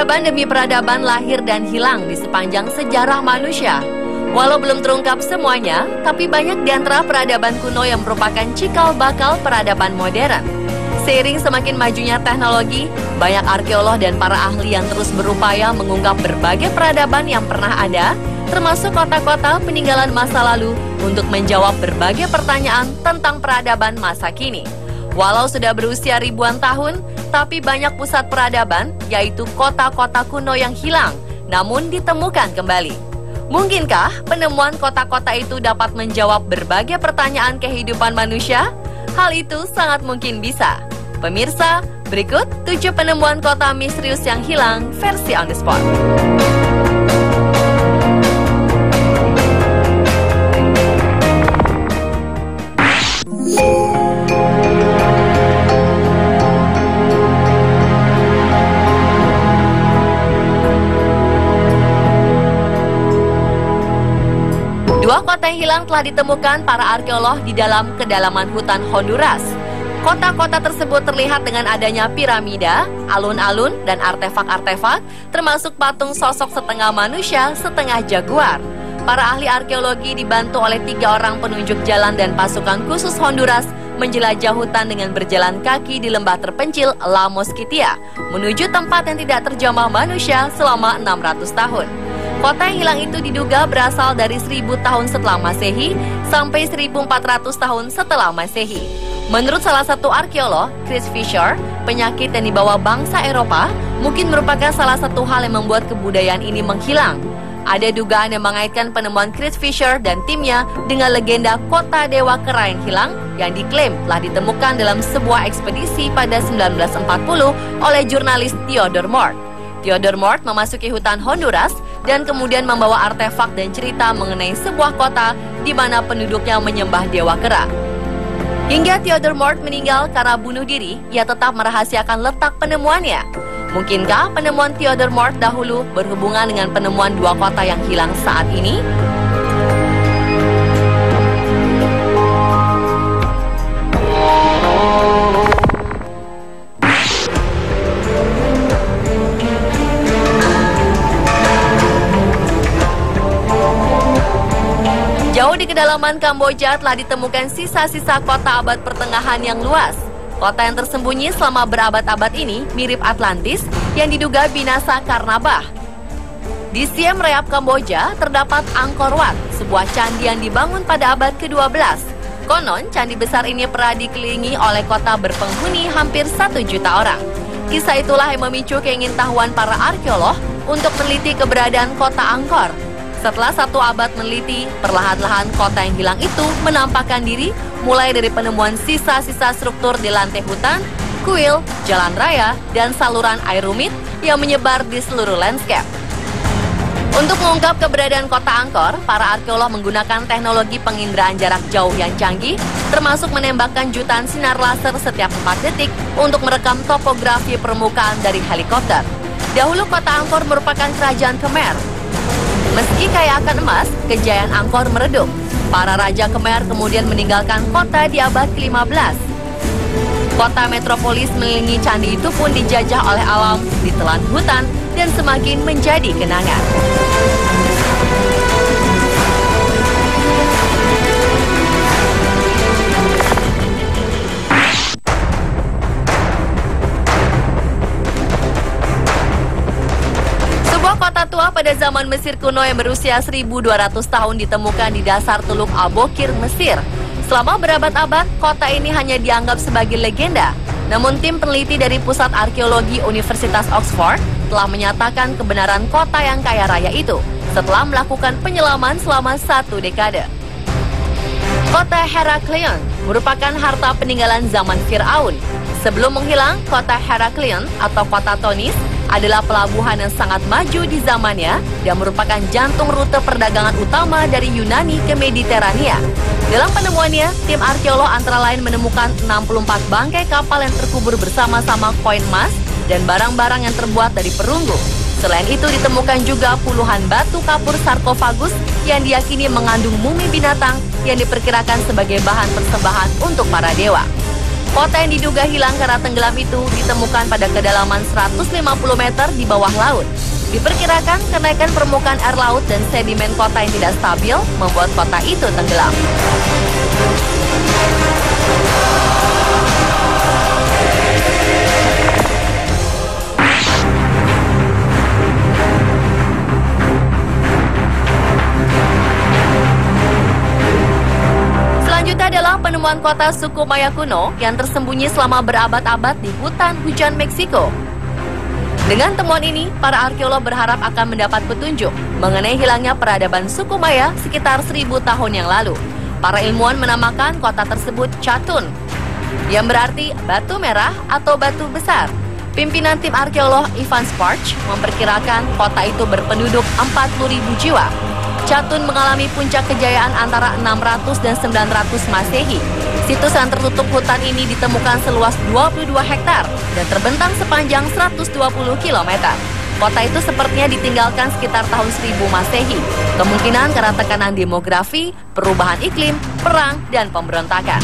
Peradaban demi peradaban lahir dan hilang di sepanjang sejarah manusia. Walau belum terungkap semuanya, tapi banyak di antara peradaban kuno yang merupakan cikal bakal peradaban modern. Seiring semakin majunya teknologi, banyak arkeolog dan para ahli yang terus berupaya mengungkap berbagai peradaban yang pernah ada, termasuk kota-kota peninggalan masa lalu untuk menjawab berbagai pertanyaan tentang peradaban masa kini. Walau sudah berusia ribuan tahun, tapi banyak pusat peradaban, yaitu kota-kota kuno yang hilang, namun ditemukan kembali. Mungkinkah penemuan kota-kota itu dapat menjawab berbagai pertanyaan kehidupan manusia? Hal itu sangat mungkin bisa. Pemirsa, berikut 7 penemuan kota misterius yang hilang versi on the spot. Dua kota yang hilang telah ditemukan para arkeolog di dalam kedalaman hutan Honduras. Kota-kota tersebut terlihat dengan adanya piramida, alun-alun, dan artefak-artefak, termasuk patung sosok setengah manusia, setengah jaguar. Para ahli arkeologi dibantu oleh 3 orang penunjuk jalan dan pasukan khusus Honduras menjelajah hutan dengan berjalan kaki di lembah terpencil La Mosquitia, menuju tempat yang tidak terjamah manusia selama 600 tahun. Kota yang hilang itu diduga berasal dari 1000 tahun setelah Masehi sampai 1400 tahun setelah Masehi. Menurut salah satu arkeolog, Chris Fisher, penyakit yang dibawa bangsa Eropa mungkin merupakan salah satu hal yang membuat kebudayaan ini menghilang. Ada dugaan yang mengaitkan penemuan Chris Fisher dan timnya dengan legenda kota Dewa Kera yang hilang yang diklaim telah ditemukan dalam sebuah ekspedisi pada 1940 oleh jurnalis Theodore Mort. Theodore Mort memasuki hutan Honduras dan kemudian membawa artefak dan cerita mengenai sebuah kota di mana penduduknya menyembah Dewa Kera. Hingga Theodore Mort meninggal karena bunuh diri, ia tetap merahasiakan letak penemuannya. Mungkinkah penemuan Theodore Mort dahulu berhubungan dengan penemuan 2 kota yang hilang saat ini? Jauh di kedalaman Kamboja telah ditemukan sisa-sisa kota abad pertengahan yang luas. Kota yang tersembunyi selama berabad-abad ini mirip Atlantis yang diduga binasa karena bah. Di Siem Reap, Kamboja terdapat Angkor Wat, sebuah candi yang dibangun pada abad ke-12. Konon, candi besar ini pernah dikelilingi oleh kota berpenghuni hampir 1 juta orang. Kisah itulah yang memicu keingintahuan para arkeolog untuk meneliti keberadaan kota Angkor. Setelah 1 abad meneliti, perlahan-lahan kota yang hilang itu menampakkan diri, mulai dari penemuan sisa-sisa struktur di lantai hutan, kuil, jalan raya, dan saluran air rumit yang menyebar di seluruh landscape. Untuk mengungkap keberadaan kota Angkor, para arkeolog menggunakan teknologi penginderaan jarak jauh yang canggih, termasuk menembakkan jutaan sinar laser setiap 4 detik untuk merekam topografi permukaan dari helikopter. Dahulu kota Angkor merupakan kerajaan Khmer. Meski kaya akan emas, kejayaan Angkor meredup. Para raja Khmer kemudian meninggalkan kota di abad ke-15. Kota metropolis mengelilingi candi itu pun dijajah oleh alam, ditelan hutan, dan semakin menjadi kenangan. Kota tua pada zaman Mesir kuno yang berusia 1200 tahun ditemukan di dasar Teluk Abokir, Mesir. Selama berabad-abad, kota ini hanya dianggap sebagai legenda. Namun tim peneliti dari Pusat Arkeologi Universitas Oxford telah menyatakan kebenaran kota yang kaya raya itu setelah melakukan penyelaman selama 1 dekade. Kota Heraklion merupakan harta peninggalan zaman Fir'aun. Sebelum menghilang, kota Heraklion atau kota Tonis adalah pelabuhan yang sangat maju di zamannya dan merupakan jantung rute perdagangan utama dari Yunani ke Mediterania. Dalam penemuannya, tim arkeolog antara lain menemukan 64 bangkai kapal yang terkubur bersama-sama koin emas dan barang-barang yang terbuat dari perunggu. Selain itu ditemukan juga puluhan batu kapur sarkofagus yang diyakini mengandung mumi binatang yang diperkirakan sebagai bahan persembahan untuk para dewa. Kota yang diduga hilang karena tenggelam itu ditemukan pada kedalaman 150 meter di bawah laut. Diperkirakan kenaikan permukaan air laut dan sedimen kota yang tidak stabil membuat kota itu tenggelam. Selanjutnya adalah penemuan kota suku Maya kuno yang tersembunyi selama berabad-abad di hutan hujan Meksiko. Dengan temuan ini, para arkeolog berharap akan mendapat petunjuk mengenai hilangnya peradaban suku Maya sekitar 1000 tahun yang lalu. Para ilmuwan menamakan kota tersebut Chatun, yang berarti batu merah atau batu besar. Pimpinan tim arkeolog Ivan Sparch memperkirakan kota itu berpenduduk 40.000 jiwa. Chatun mengalami puncak kejayaan antara 600 dan 900 Masehi. Situs yang tertutup hutan ini ditemukan seluas 22 hektar dan terbentang sepanjang 120 km. Kota itu sepertinya ditinggalkan sekitar tahun 1000 Masehi. Kemungkinan karena tekanan demografi, perubahan iklim, perang, dan pemberontakan.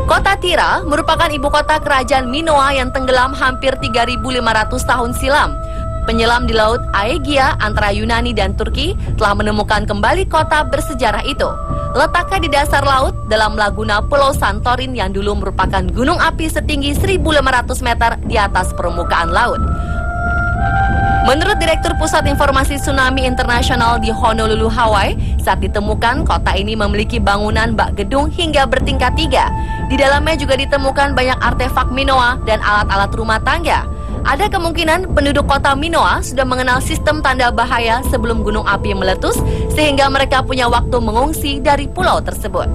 Kota Tira merupakan ibu kota kerajaan Minoa yang tenggelam hampir 3.500 tahun silam. Penyelam di Laut Aegia antara Yunani dan Turki telah menemukan kembali kota bersejarah itu. Letaknya di dasar laut dalam laguna Pulau Santorin yang dulu merupakan gunung api setinggi 1.500 meter di atas permukaan laut. Menurut Direktur Pusat Informasi Tsunami Internasional di Honolulu, Hawaii, saat ditemukan kota ini memiliki bangunan bak gedung hingga bertingkat 3. Di dalamnya juga ditemukan banyak artefak Minoa dan alat-alat rumah tangga. Ada kemungkinan penduduk kota Minoa sudah mengenal sistem tanda bahaya sebelum gunung api meletus, sehingga mereka punya waktu mengungsi dari pulau tersebut.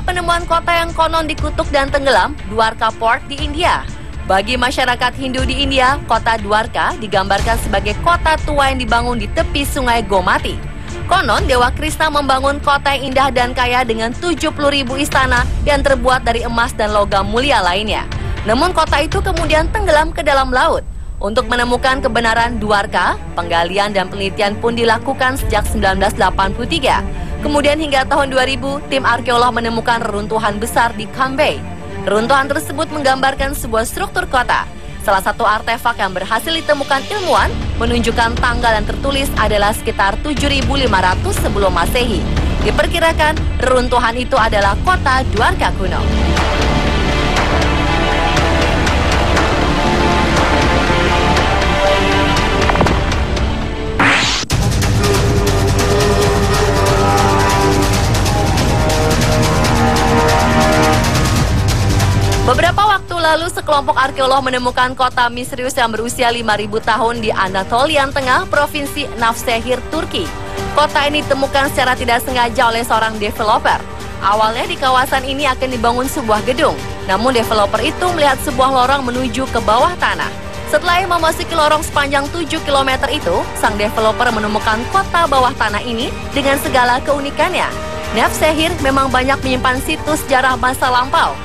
Penemuan kota yang konon dikutuk dan tenggelam, Dwarka Port di India. Bagi masyarakat Hindu di India, kota Dwarka digambarkan sebagai kota tua yang dibangun di tepi sungai Gomati. Konon, Dewa Krishna membangun kota yang indah dan kaya dengan 70.000 istana yang terbuat dari emas dan logam mulia lainnya. Namun kota itu kemudian tenggelam ke dalam laut. Untuk menemukan kebenaran Dwarka, penggalian dan penelitian pun dilakukan sejak 1983. Kemudian hingga tahun 2000, tim arkeolog menemukan reruntuhan besar di Cambay. Reruntuhan tersebut menggambarkan sebuah struktur kota. Salah satu artefak yang berhasil ditemukan ilmuwan menunjukkan tanggal yang tertulis adalah sekitar 7.500 sebelum Masehi. Diperkirakan reruntuhan itu adalah kota Dwarka kuno. Beberapa waktu lalu, sekelompok arkeolog menemukan kota misterius yang berusia 5.000 tahun di Anatolian Tengah, Provinsi Navşehir, Turki. Kota ini ditemukan secara tidak sengaja oleh seorang developer. Awalnya di kawasan ini akan dibangun sebuah gedung, namun developer itu melihat sebuah lorong menuju ke bawah tanah. Setelah memasuki lorong sepanjang 7 km itu, sang developer menemukan kota bawah tanah ini dengan segala keunikannya. Navşehir memang banyak menyimpan situs sejarah masa lampau.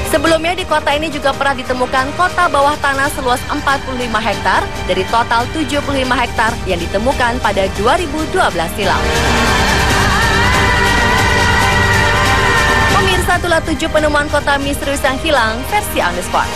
Sebelumnya di kota ini juga pernah ditemukan kota bawah tanah seluas 45 hektar dari total 75 hektar yang ditemukan pada 2012 silam. Pemirsa, itulah 7 penemuan kota misterius yang hilang versi On The Spot.